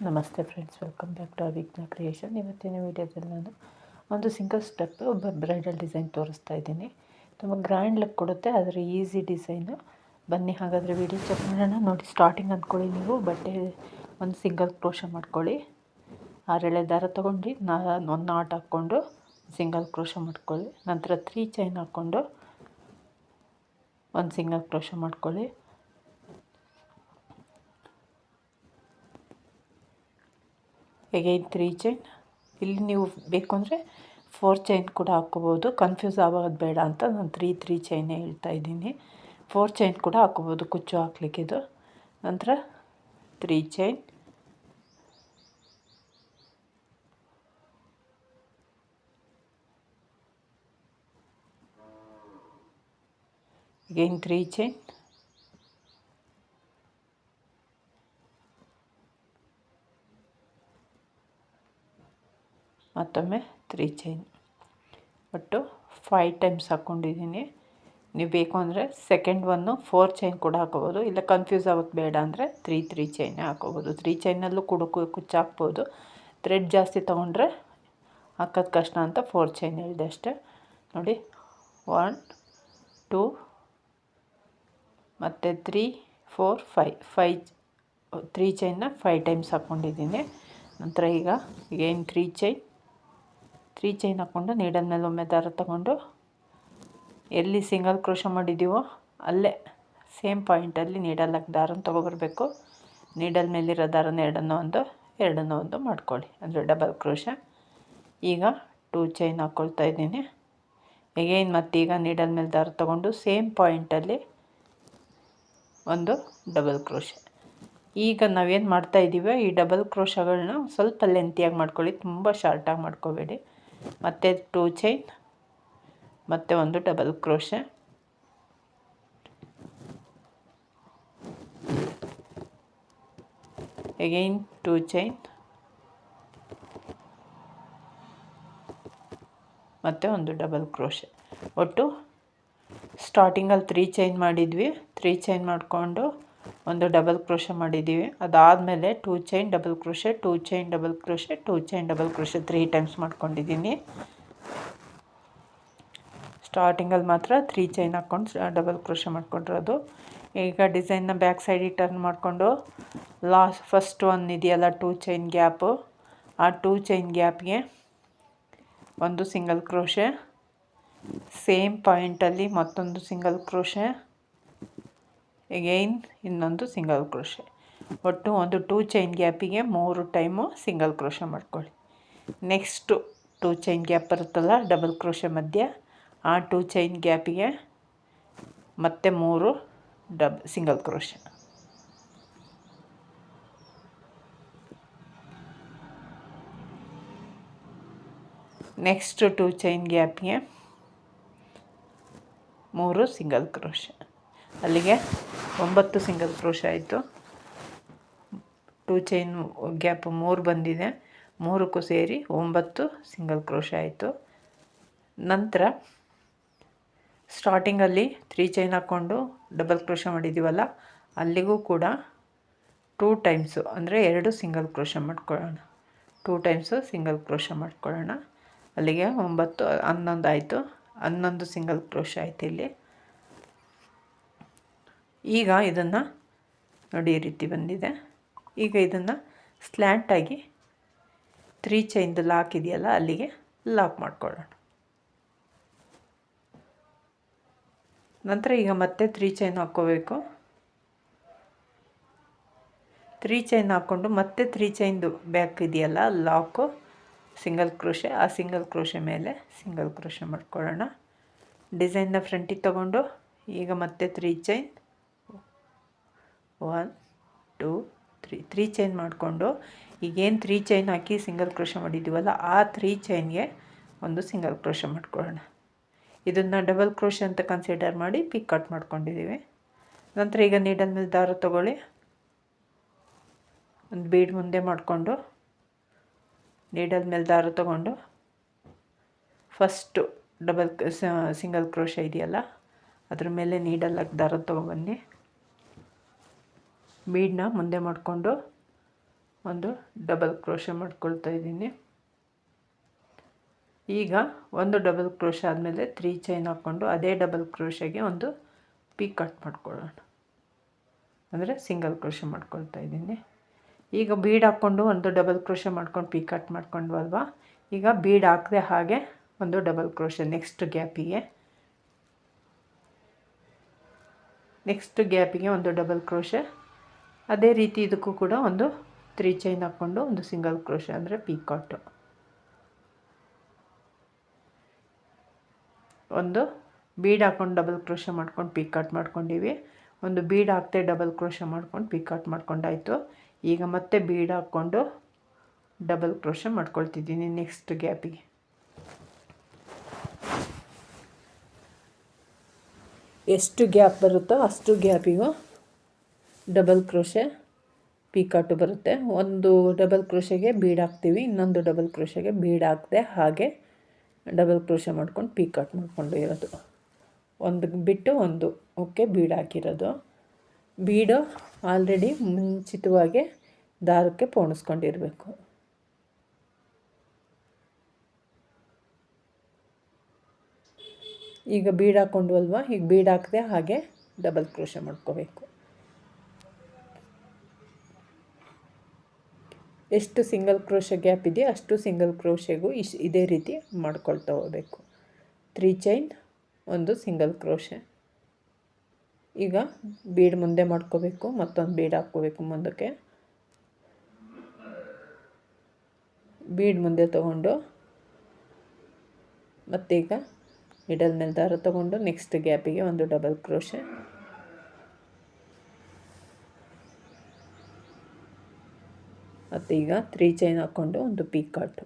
ನಮಸ್ತೆ friends, welcome back to Avighna creation. ಇವತ್ತಿನ ವೀಡಿಯೋದಲ್ಲಿ ನಾನು ಒಂದು ಸಿಂಗಲ್ ಸ್ಟೆಪ್ ಬ್ರೈಡಲ್ ಡಿಸೈನ್ ತೋರಿಸ್ತಾ ಇದ್ದೀನಿ. ತುಂಬ ಗ್ರ್ಯಾಂಡ್ ಲುಕ್ ಕೊಡುತ್ತೆ, ಆದರೆ ಈಸಿ ಡಿಸೈನು. ಬನ್ನಿ ಹಾಗಾದರೆ ವೀಡಿಯೋ ಚೆಕ್ ಮಾಡೋಣ. ನೋಡಿ, ಸ್ಟಾರ್ಟಿಂಗ್ ಅಂದ್ಕೊಳ್ಳಿ, ನೀವು ಬಟ್ಟೆ ಒಂದು ಸಿಂಗಲ್ ಕ್ರೋಶ ಮಾಡ್ಕೊಳ್ಳಿ. 6 ಎಳೆ ದಾರ ತೊಗೊಂಡು ಒಂದು ನಾಟ್ ಹಾಕ್ಕೊಂಡು ಸಿಂಗಲ್ ಕ್ರೋಶ ಮಾಡ್ಕೊಳ್ಳಿ. ನಂತರ 3 ಚೈನ್ ಹಾಕ್ಕೊಂಡು ಒಂದು ಸಿಂಗಲ್ ಕ್ರೋಶ ಮಾಡ್ಕೊಳ್ಳಿ. Again 3 chain. ಇಲ್ಲಿ ನೀವು ಬೇಕು ಅಂದರೆ 4 ಚೈನ್ ಕೂಡ ಹಾಕ್ಕೋಬೋದು. ಕನ್ಫ್ಯೂಸ್ ಆಗೋದು ಬೇಡ ಅಂತ ನಾನು 3 ಚೈನೇ ಹೇಳ್ತಾ ಇದ್ದೀನಿ. 4 ಚೈನ್ ಕೂಡ ಹಾಕ್ಕೋಬೋದು ಕುಚ್ಚು ಹಾಕ್ಲಿಕ್ಕಿದು. ನಂತರ 3 ಚೈನ್, ಅಗೈನ್ 3 ಚೈನ್, ಮತ್ತೊಮ್ಮೆ 3 ಚೈನ್. ಒಟ್ಟು 5 ಟೈಮ್ಸ್ ಹಾಕ್ಕೊಂಡಿದ್ದೀನಿ. ನೀವು ಬೇಕು ಅಂದರೆ ಸೆಕೆಂಡ್ 4 ಚೈನ್ ಕೂಡ ಹಾಕೋಬೋದು. ಇಲ್ಲ ಕನ್ಫ್ಯೂಸ್ ಆಗೋದು ಬೇಡ ಅಂದರೆ 3 ಚೈನೇ ಹಾಕೋಬೋದು. 3 ಚೈನಲ್ಲೂ ಕೂಡ ಕುಚ್ಚು ಹಾಕ್ಬೋದು. ಥ್ರೆಡ್ ಜಾಸ್ತಿ ತೊಗೊಂಡ್ರೆ ಹಾಕೋದು ಕಷ್ಟ ಅಂತ 4 ಚೈನ್ ಹೇಳಿದೆ ಅಷ್ಟೇ. ನೋಡಿ, 1 2 ಮತ್ತು 3 4 5 3 ಚೈನ್ನ 5 ಟೈಮ್ಸ್ ಹಾಕ್ಕೊಂಡಿದ್ದೀನಿ. ನಂತರ ಈಗ ಏನು 3 ಚೈನ್ ಹಾಕ್ಕೊಂಡು ನೀಡಲ್ ಮೇಲೆ ಒಮ್ಮೆ ದಾರ ತಗೊಂಡು ಎಲ್ಲಿ ಸಿಂಗಲ್ ಕ್ರೋಶ ಮಾಡಿದ್ದೀವೋ ಅಲ್ಲೇ ಸೇಮ್ ಪಾಯಿಂಟಲ್ಲಿ ನೀಡಲ್ಲಾಗಿ ದಾರನ ತೊಗೊಬರ್ಬೇಕು. ನೀಡಲ್ ಮೇಲಿರೋ ದಾರನ ಎರಡನ್ನೂ ಒಂದು ಮಾಡ್ಕೊಳ್ಳಿ, ಅಂದರೆ ಡಬಲ್ ಕ್ರೋಶ. ಈಗ 2 ಚೈನ್ ಹಾಕ್ಕೊಳ್ತಾ ಇದ್ದೀನಿ. ಎಗೈನ್ ಮತ್ತೀಗ ನೀಡಲ್ ಮೇಲೆ ದಾರ ತೊಗೊಂಡು ಸೇಮ್ ಪಾಯಿಂಟಲ್ಲಿ ಒಂದು ಡಬಲ್ ಕ್ರೋಶ. ಈಗ ನಾವೇನು ಮಾಡ್ತಾಯಿದ್ದೀವೋ ಈ ಡಬಲ್ ಕ್ರೋಶಗಳನ್ನ ಸ್ವಲ್ಪ ಲೆಂತಿಯಾಗಿ ಮಾಡ್ಕೊಳ್ಳಿ, ತುಂಬ ಶಾರ್ಟಾಗಿ ಮಾಡ್ಕೋಬೇಡಿ. ಮತ್ತು 2 ಚೈನ್, ಮತ್ತು ಒಂದು ಡಬಲ್ ಕ್ರೋಶ. ಅಗೈನ್ 2 ಚೈನ್, ಮತ್ತು ಒಂದು ಡಬಲ್ ಕ್ರೋಶ. ಒಟ್ಟು ಸ್ಟಾರ್ಟಿಂಗಲ್ಲಿ 3 ಚೈನ್ ಮಾಡಿದ್ವಿ. 3 ಚೈನ್ ಮಾಡಿಕೊಂಡು ಒಂದು ಡಬಲ್ ಕ್ರೋಶ ಮಾಡಿದ್ದೀವಿ. ಅದಾದಮೇಲೆ 2 chain double crochet, 2 chain double crochet, 2 chain double crochet 3 times ಮಾಡ್ಕೊಂಡಿದ್ದೀನಿ. ಸ್ಟಾರ್ಟಿಂಗಲ್ಲಿ ಮಾತ್ರ 3 ಚೈನ್ ಹಾಕ್ಕೊಂಡು ಡಬಲ್ ಕ್ರೋಶ ಮಾಡ್ಕೊಂಡಿರೋದು. ಈಗ ಡಿಸೈನ್ನ ಬ್ಯಾಕ್ ಸೈಡಿಗೆ ಟರ್ನ್ ಮಾಡಿಕೊಂಡು ಫಸ್ಟ್ ಒನ್ ಇದೆಯಲ್ಲ 2 ಚೈನ್ ಗ್ಯಾಪು, ಆ 2 ಚೈನ್ ಗ್ಯಾಪ್ಗೆ ಒಂದು ಸಿಂಗಲ್ ಕ್ರೋಶ, ಸೇಮ್ ಪಾಯಿಂಟಲ್ಲಿ ಮತ್ತೊಂದು ಸಿಂಗಲ್ ಕ್ರೋಶ, ಎಗೈನ್ ಇನ್ನೊಂದು ಸಿಂಗಲ್ ಕ್ರೋಶ. ಒಟ್ಟು ಒಂದು 2 ಚೈನ್ ಗ್ಯಾಪಿಗೆ 3 ಟೈಮು ಸಿಂಗಲ್ ಕ್ರೋಶ ಮಾಡ್ಕೊಳ್ಳಿ. ನೆಕ್ಸ್ಟು 2 ಚೈನ್ ಗ್ಯಾಪ್ ಬರುತ್ತಲ್ಲ ಡಬಲ್ ಕ್ರೋಶ ಮಧ್ಯೆ, ಆ 2 ಚೈನ್ ಗ್ಯಾಪಿಗೆ ಮತ್ತೆ 3 ಸಿಂಗಲ್ ಕ್ರೋಶ. ನೆಕ್ಸ್ಟ್ 2 ಚೈನ್ ಗ್ಯಾಪ್ಗೆ 3 ಸಿಂಗಲ್ ಕ್ರೋಶ. ಅಲ್ಲಿಗೆ 9 ಸಿಂಗಲ್ ಕ್ರೋಶ ಆಯಿತು. 2 ಚೈನ್ ಗ್ಯಾಪ್ 3 ಬಂದಿದೆ, 3ಕ್ಕೂ ಸೇರಿ 9 ಸಿಂಗಲ್ ಕ್ರೋಶ ಆಯಿತು. ನಂತರ ಸ್ಟಾರ್ಟಿಂಗಲ್ಲಿ 3 ಚೈನ್ ಹಾಕ್ಕೊಂಡು ಡಬಲ್ ಕ್ರೋಶ ಮಾಡಿದ್ದೀವಲ್ಲ, ಅಲ್ಲಿಗೂ ಕೂಡ 2 ಟೈಮ್ಸು ಅಂದರೆ 2 ಸಿಂಗಲ್ ಕ್ರೋಶ ಮಾಡ್ಕೊಳ್ಳೋಣ. 2 ಟೈಮ್ಸು ಸಿಂಗಲ್ ಕ್ರೋಶ ಮಾಡ್ಕೊಳ್ಳೋಣ. ಅಲ್ಲಿಗೆ 9 11 ಆಯಿತು. 11 ಸಿಂಗಲ್ ಕ್ರೋಶ ಆಯಿತು ಇಲ್ಲಿ. ಈಗ ಇದನ್ನು ನೋಡಿ, ಈ ರೀತಿ ಬಂದಿದೆ. ಈಗ ಇದನ್ನು ಸ್ಲ್ಯಾಂಟಾಗಿ 3 ಚೈನ್ದು ಲಾಕ್ ಇದೆಯಲ್ಲ ಅಲ್ಲಿಗೆ ಲಾಕ್ ಮಾಡ್ಕೊಳ್ಳೋಣ. ನಂತರ ಈಗ ಮತ್ತೆ 3 ಚೈನ್ ಹಾಕ್ಕೋಬೇಕು. 3 ಚೈನ್ ಹಾಕ್ಕೊಂಡು ಮತ್ತೆ 3 ಚೈನ್ದು ಬ್ಯಾಕ್ ಇದೆಯಲ್ಲ ಲಾಕು, ಸಿಂಗಲ್ ಕ್ರೋಶ, ಆ ಸಿಂಗಲ್ ಕ್ರೋಶ ಮೇಲೆ ಸಿಂಗಲ್ ಕ್ರೋಶ ಮಾಡ್ಕೊಳ್ಳೋಣ. ಡಿಸೈನ್ನ ಫ್ರಂಟಿಗೆ ತಗೊಂಡು ಈಗ ಮತ್ತೆ 3 ಚೈನ್, 1 2 3 ಚೈನ್ ಮಾಡಿಕೊಂಡು ಈಗೇನು 3 ಚೈನ್ ಹಾಕಿ ಸಿಂಗಲ್ ಕ್ರೋಶ ಮಾಡಿದ್ದೀವಲ್ಲ ಆ 3 ಚೈನ್ಗೆ ಒಂದು ಸಿಂಗಲ್ ಕ್ರೋಶ ಮಾಡ್ಕೊಳ್ಳೋಣ. ಇದನ್ನು ಡಬಲ್ ಕ್ರೋಶ ಅಂತ ಕನ್ಸಿಡರ್ ಮಾಡಿ ಪಿಕ್ ಕಟ್ ಮಾಡ್ಕೊಂಡಿದ್ದೀವಿ. ನಂತರ ಈಗ ನೀಡಲ್ ಮೇಲೆ ದಾರ ತೊಗೊಳ್ಳಿ, ಒಂದು ಬೀಡ್ ಮುಂದೆ ಮಾಡಿಕೊಂಡು ನೀಡಲ್ ಮೇಲೆ ದಾರ ತೊಗೊಂಡು ಫಸ್ಟು ಸಿಂಗಲ್ ಕ್ರೋಶ ಇದೆಯಲ್ಲ ಅದ್ರ ಮೇಲೆ ನೀಡಲ್ಲಾಗಿ ದಾರ ತೊಗೊಬನ್ನಿ. ಬೀಡನ್ನ ಮುಂದೆ ಮಾಡಿಕೊಂಡು ಒಂದು ಡಬಲ್ ಕ್ರೋಶೆ ಮಾಡ್ಕೊಳ್ತಾ ಇದ್ದೀನಿ. ಈಗ ಒಂದು ಡಬಲ್ ಕ್ರೋಶೆ ಆದಮೇಲೆ 3 ಚೈನ್ ಹಾಕ್ಕೊಂಡು ಅದೇ ಡಬಲ್ ಕ್ರೋಶೆಗೆ ಒಂದು ಪೀಕ್ ಕಟ್ ಮಾಡ್ಕೊಳ್ಳೋಣ, ಅಂದರೆ ಸಿಂಗಲ್ ಕ್ರೋಶೆ ಮಾಡ್ಕೊಳ್ತಾ ಇದ್ದೀನಿ. ಈಗ ಬೀಡ್ ಹಾಕ್ಕೊಂಡು ಒಂದು ಡಬಲ್ ಕ್ರೋಶೆ ಮಾಡ್ಕೊಂಡು ಪೀಕ್ ಕಟ್ ಮಾಡ್ಕೊಂಡ್ವಲ್ವ, ಈಗ ಬೀಡ್ ಹಾಕದೆ ಹಾಗೆ ಒಂದು ಡಬಲ್ ಕ್ರೋಶೆ ನೆಕ್ಸ್ಟ್ ಗ್ಯಾಪಿಗೆ ಒಂದು ಡಬಲ್ ಕ್ರೋಶೆ. ಅದೇ ರೀತಿ ಇದಕ್ಕೂ ಕೂಡ ಒಂದು 3 ಚೈನ್ ಹಾಕ್ಕೊಂಡು ಒಂದು ಸಿಂಗಲ್ ಕ್ರೋಶೆ ಅಂದರೆ ಪೀಕಾಟು. ಒಂದು ಬೀಡ್ ಹಾಕ್ಕೊಂಡು ಡಬಲ್ ಕ್ರೋಶೆ ಮಾಡ್ಕೊಂಡು ಪೀಕಾಟ್ ಮಾಡ್ಕೊಂಡಿವಿ. ಒಂದು ಬೀಡ್ ಹಾಕ್ತೆ ಡಬಲ್ ಕ್ರೋಶೆ ಮಾಡ್ಕೊಂಡು ಪೀಕಾಟ್ ಮಾಡ್ಕೊಂಡಾಯಿತು. ಈಗ ಮತ್ತೆ ಬೀಡ್ ಹಾಕ್ಕೊಂಡು ಡಬಲ್ ಕ್ರೋಶೆ ಮಾಡ್ಕೊಳ್ತಿದ್ದೀನಿ ನೆಕ್ಸ್ಟ್ ಗ್ಯಾಪಿಗೆ. ಎಷ್ಟು ಗ್ಯಾಪ್ ಬರುತ್ತೋ ಅಷ್ಟು ಗ್ಯಾಪಿಗೂ ಡಬಲ್ ಕ್ರೋಶೆ ಪೀಕಾಟು ಬರುತ್ತೆ. ಒಂದು ಡಬಲ್ ಕ್ರೋಶೆಗೆ ಬೀಡ್ ಹಾಕ್ತೀವಿ, ಇನ್ನೊಂದು ಡಬಲ್ ಕ್ರೋಶೆಗೆ ಬೀಡ್ ಹಾಕದೆ ಹಾಗೆ ಡಬಲ್ ಕ್ರೋಶೆ ಮಾಡ್ಕೊಂಡು ಪೀಕಾಟ್ ಮಾಡ್ಕೊಂಡು ಇರೋದು. ಒಂದು ಬಿಟ್ಟು ಒಂದು ಓಕೆ ಬೀಡ್ ಹಾಕಿರೋದು. ಬೀಡು ಆಲ್ರೆಡಿ ಮುಂಚಿತವಾಗಿ ದಾರಕ್ಕೆ ಪೋಣಿಸ್ಕೊಂಡಿರಬೇಕು. ಈಗ ಬೀಡ್ ಹಾಕ್ಕೊಂಡ್ವಲ್ವ, ಈಗ ಬೀಡ್ ಹಾಕದೆ ಹಾಗೆ ಡಬಲ್ ಕ್ರೋಶೆ ಮಾಡ್ಕೋಬೇಕು. ಎಷ್ಟು ಸಿಂಗಲ್ ಕ್ರೋಶೆ ಗ್ಯಾಪ್ ಇದೆಯೋ ಅಷ್ಟು ಸಿಂಗಲ್ ಕ್ರೋಶೆಗೂ ಇದೇ ರೀತಿ ಮಾಡ್ಕೊಳ್ತಾ ಹೋಗಬೇಕು. 3 ಚೈನ್ ಒಂದು ಸಿಂಗಲ್ ಕ್ರೋಶೆ. ಈಗ ಬೀಡ್ ಮುಂದೆ ಮಾಡ್ಕೋಬೇಕು, ಮತ್ತೊಂದು ಬೀಡ್ ಹಾಕ್ಕೋಬೇಕು ಮುಂದಕ್ಕೆ. ಬೀಡ್ ಮುಂದೆ ತೊಗೊಂಡು ಮತ್ತೀಗ ಮಿಡಲ್ ಮೇಲೆ ದಾರ ತೊಗೊಂಡು ನೆಕ್ಸ್ಟ್ ಗ್ಯಾಪಿಗೆ ಒಂದು ಡಬಲ್ ಕ್ರೋಶೆ. ಮತ್ತು ಈಗ 3 ಚೈನ್ ಹಾಕ್ಕೊಂಡು ಒಂದು ಪೀಕಾಟು.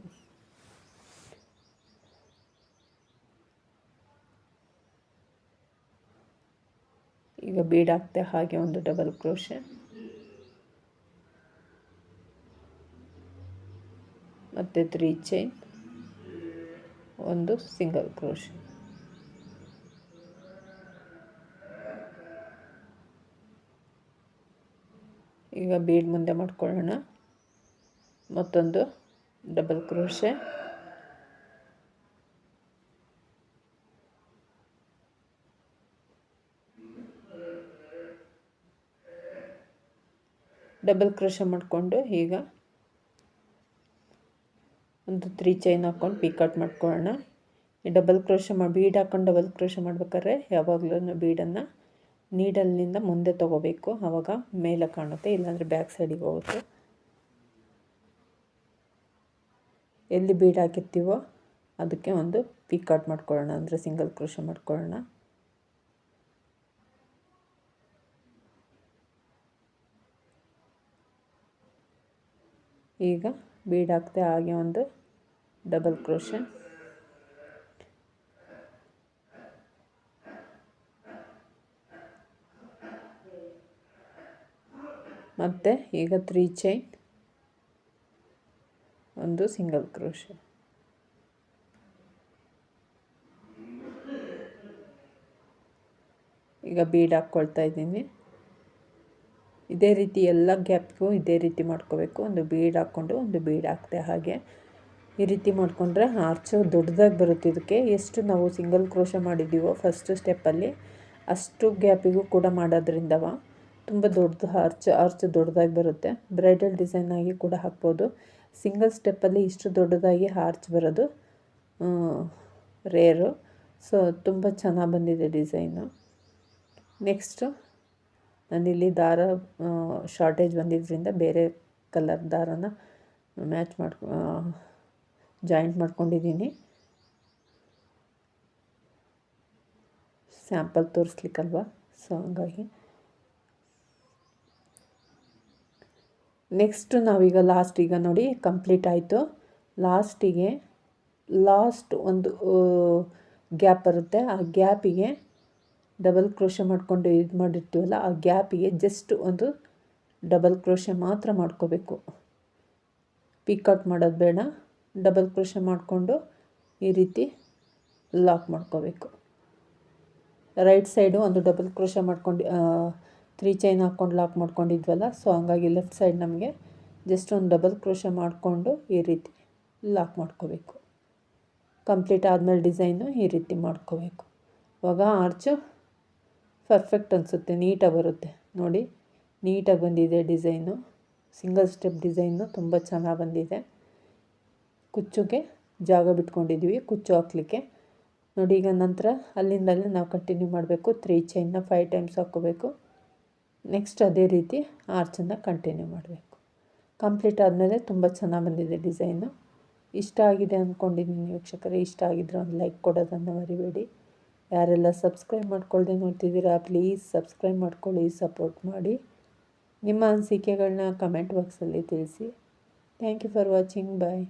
ಈಗ ಬೀಡ್ ಹಾಕ್ತೆ ಹಾಗೆ ಒಂದು ಡಬಲ್ ಕ್ರೋಶೆ. ಮತ್ತು 3 ಚೈನ್ ಒಂದು ಸಿಂಗಲ್ ಕ್ರೋಶೆ. ಈಗ ಬೀಡ್ ಮುಂದೆ ಮಾಡ್ಕೊಳ್ಳೋಣ, ಮತ್ತೊಂದು ಡಬಲ್ ಕ್ರೋಶೆ. ಡಬಲ್ ಕ್ರೋಶೆ ಮಾಡಿಕೊಂಡು ಈಗ ಒಂದು 3 ಚೈನ್ ಹಾಕ್ಕೊಂಡು ಪೀಕಾಟ್ ಮಾಡ್ಕೊಳ್ಳೋಣ. ಈ ಡಬಲ್ ಕ್ರೋಶೆ ಬೀಡ್ ಹಾಕ್ಕೊಂಡು ಡಬಲ್ ಕ್ರೋಶೆ ಮಾಡ್ಬೇಕಾದ್ರೆ ಯಾವಾಗಲೂ ಬೀಡನ್ನು ನೀಡಲ್ನಿಂದ ಮುಂದೆ ತೊಗೋಬೇಕು, ಆವಾಗ ಮೇಲೆ ಕಾಣುತ್ತೆ, ಇಲ್ಲಾಂದರೆ ಬ್ಯಾಕ್ ಸೈಡಿಗೆ ಹೋಗುತ್ತೆ. ಎಲ್ಲಿ ಬೀಡ್ ಹಾಕಿರ್ತೀವೋ ಅದಕ್ಕೆ ಒಂದು ಪೀಕಾಟ್ ಮಾಡ್ಕೊಳ್ಳೋಣ, ಅಂದರೆ ಸಿಂಗಲ್ ಕ್ರೋಶೆ ಮಾಡ್ಕೊಳ್ಳೋಣ. ಈಗ ಬೀಡ್ ಹಾಕ್ತೆ ಹಾಗೆ ಒಂದು ಡಬಲ್ ಕ್ರೋಶೆ. ಮತ್ತು ಈಗ 3 ಚೈನ್ ಒಂದು ಸಿಂಗಲ್ ಕ್ರೋಶೆ. ಈಗ ಬೀಡ್ ಹಾಕ್ಕೊಳ್ತಾ ಇದ್ದೀನಿ. ಇದೇ ರೀತಿ ಎಲ್ಲ ಗ್ಯಾಪ್ಗೂ ಇದೇ ರೀತಿ ಮಾಡ್ಕೋಬೇಕು. ಒಂದು ಬೀಡ್ ಹಾಕ್ಕೊಂಡು ಒಂದು ಬೀಡ್ ಹಾಕ್ತೆ ಹಾಗೆ ಈ ರೀತಿ ಮಾಡಿಕೊಂಡ್ರೆ ಆರ್ಚು ದೊಡ್ಡದಾಗಿ ಬರುತ್ತೆ. ಇದಕ್ಕೆ ಎಷ್ಟು ನಾವು ಸಿಂಗಲ್ ಕ್ರೋಶೆ ಮಾಡಿದ್ದೀವೋ ಫಸ್ಟ್ ಸ್ಟೆಪ್ಪಲ್ಲಿ ಅಷ್ಟು ಗ್ಯಾಪಿಗೂ ಕೂಡ ಮಾಡೋದ್ರಿಂದವ ತುಂಬ ದೊಡ್ಡದು ಆರ್ಚ್ ದೊಡ್ಡದಾಗಿ ಬರುತ್ತೆ. ಬ್ರೈಡಲ್ ಡಿಸೈನ್ ಆಗಿ ಕೂಡ ಹಾಕ್ಬೋದು. ಸಿಂಗಲ್ ಸ್ಟೆಪ್ಪಲ್ಲಿ ಇಷ್ಟು ದೊಡ್ಡದಾಗಿ ಆರ್ಚ್ ಬರೋದು ರೇರು. ಸೊ ತುಂಬ ಚೆನ್ನಾಗಿ ಬಂದಿದೆ ಡಿಸೈನು. ನೆಕ್ಸ್ಟು ನಾನಿಲ್ಲಿ ದಾರ ಶಾರ್ಟೇಜ್ ಬಂದಿದ್ದರಿಂದ ಬೇರೆ ಕಲರ್ ದಾರನ ಜಾಯಿಂಟ್ ಮಾಡ್ಕೊಂಡಿದ್ದೀನಿ, ಸ್ಯಾಂಪಲ್ ತೋರಿಸ್ಲಿಕ್ಕಲ್ವ, ಸೊ ಹಂಗಾಗಿ. ನೆಕ್ಸ್ಟ್ ನಾವೀಗ ಈಗ ನೋಡಿ ಕಂಪ್ಲೀಟ್ ಆಯಿತು. ಲಾಸ್ಟ್ ಒಂದು ಗ್ಯಾಪ್ ಬರುತ್ತೆ. ಆ ಗ್ಯಾಪಿಗೆ ಡಬಲ್ ಕ್ರೋಶೆ ಮಾಡಿಕೊಂಡು ಇದು ಮಾಡಿರ್ತೀವಲ್ಲ, ಆ ಗ್ಯಾಪಿಗೆ ಜಸ್ಟ್ ಒಂದು ಡಬಲ್ ಕ್ರೋಶೆ ಮಾತ್ರ ಮಾಡ್ಕೋಬೇಕು. ಪಿಕೌಟ್ ಮಾಡೋದು ಬೇಡ. ಡಬಲ್ ಕ್ರೋಶೆ ಮಾಡಿಕೊಂಡು ಈ ರೀತಿ ಲಾಕ್ ಮಾಡ್ಕೋಬೇಕು. ರೈಟ್ ಸೈಡು ಒಂದು ಡಬಲ್ ಕ್ರೋಶೆ ಮಾಡ್ಕೊಂಡು 3 ಚೈನ್ ಹಾಕ್ಕೊಂಡು ಲಾಕ್ ಮಾಡ್ಕೊಂಡಿದ್ವಲ್ಲ, ಸೊ ಹಂಗಾಗಿ ಲೆಫ್ಟ್ ಸೈಡ್ ನಮಗೆ ಜಸ್ಟ್ ಒಂದು ಡಬಲ್ ಕ್ರೋಶ ಮಾಡಿಕೊಂಡು ಈ ರೀತಿ ಲಾಕ್ ಮಾಡ್ಕೋಬೇಕು. ಕಂಪ್ಲೀಟ್ ಆದಮೇಲೆ ಡಿಸೈನು ಈ ರೀತಿ ಮಾಡ್ಕೋಬೇಕು. ಇವಾಗ ಆರ್ಚು ಪರ್ಫೆಕ್ಟ್ ಅನಿಸುತ್ತೆ, ನೀಟಾಗಿ ಬರುತ್ತೆ ನೋಡಿ. ನೀಟಾಗಿ ಬಂದಿದೆ ಡಿಸೈನು, ಸಿಂಗಲ್ ಸ್ಟೆಪ್ ಡಿಸೈನು ತುಂಬ ಚೆನ್ನಾಗಿ ಬಂದಿದೆ. ಕುಚ್ಚುಗೆ ಜಾಗ ಬಿಟ್ಕೊಂಡಿದ್ದೀವಿ ಕುಚ್ಚು ಹಾಕ್ಲಿಕ್ಕೆ ನೋಡಿ. ಈಗ ನಂತರ ಅಲ್ಲಿಂದಲೇ ನಾವು ಕಂಟಿನ್ಯೂ ಮಾಡಬೇಕು. 3 ಚೈನ್ನ 5 ಟೈಮ್ಸ್ ಹಾಕ್ಕೋಬೇಕು. ನೆಕ್ಸ್ಟ್ ಅದೇ ರೀತಿ ಆರ್ಚನ್ನು ಕಂಟಿನ್ಯೂ ಮಾಡಬೇಕು. ಕಂಪ್ಲೀಟ್ ಆದಮೇಲೆ ತುಂಬ ಚೆನ್ನಾಗಿ ಬಂದಿದೆ ಡಿಸೈನು. ಇಷ್ಟ ಆಗಿದೆ ಅಂದ್ಕೊಂಡಿದ್ದೀನಿ ವೀಕ್ಷಕರೇ. ಇಷ್ಟ ಆಗಿದ್ರೆ ಒಂದು ಲೈಕ್ ಕೊಡೋದನ್ನು ಮರಿಬೇಡಿ. ಯಾರೆಲ್ಲ ಸಬ್ಸ್ಕ್ರೈಬ್ ಮಾಡ್ಕೊಳ್ಳದೆ ನೋಡ್ತಿದ್ದೀರಾ ಪ್ಲೀಸ್ ಸಬ್ಸ್ಕ್ರೈಬ್ ಮಾಡ್ಕೊಳ್ಳಿ, ಸಪೋರ್ಟ್ ಮಾಡಿ. ನಿಮ್ಮ ಅನಿಸಿಕೆಗಳನ್ನ ಕಮೆಂಟ್ ಬಾಕ್ಸಲ್ಲಿ ತಿಳಿಸಿ. Thank you for watching. Bye.